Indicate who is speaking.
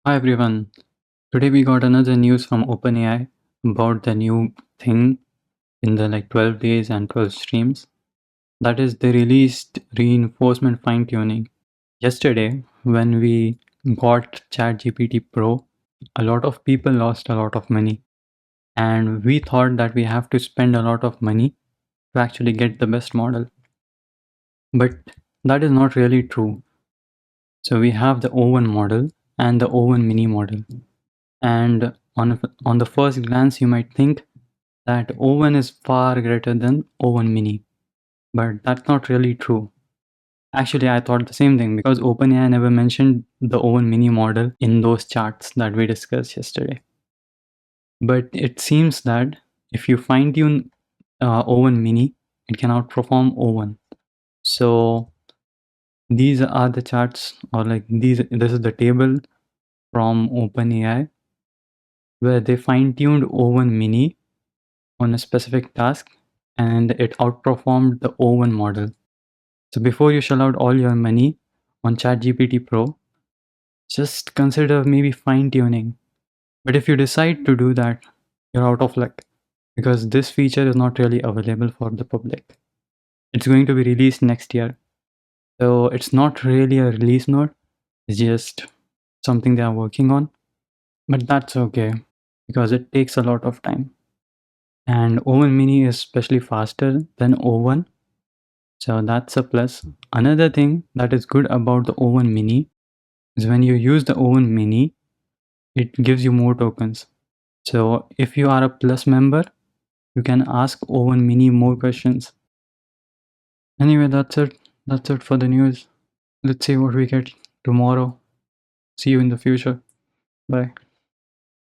Speaker 1: Hi everyone. Today we got another news from OpenAI about the new thing in the 12 days and 12 streams. That is, they released reinforcement fine-tuning. Yesterday, when we got ChatGPT Pro, a lot of people lost a lot of money. And we thought that we have to spend a lot of money to actually get the best model. But that is not really true. So we have the O1 model and the O1 mini model. And on the first glance, you might think that O1 is far greater than O1 mini, but that's not really true. Actually, I thought the same thing because OpenAI never mentioned the O1 mini model in those charts that we discussed yesterday. But it seems that if you fine tune O1 mini, it can outperform O1. So these are the charts, or this is the table from OpenAI where they fine tuned O1 mini on a specific task and it outperformed the O1 model. So before you shell out all your money on ChatGPT Pro, just consider maybe fine tuning. But if you decide to do that, you're out of luck because this feature is not really available for the public. It's going to be released next year. So it's not really a release note, it's just something they are working on. But that's okay because it takes a lot of time. And O1 mini is especially faster than O1. So that's a plus. Another thing that is good about the O1 mini is when you use the O1 mini, it gives you more tokens. So if you are a plus member, you can ask O1 mini more questions. Anyway, that's it. That's it for the news. Let's see what we get tomorrow. See you in the future. Bye.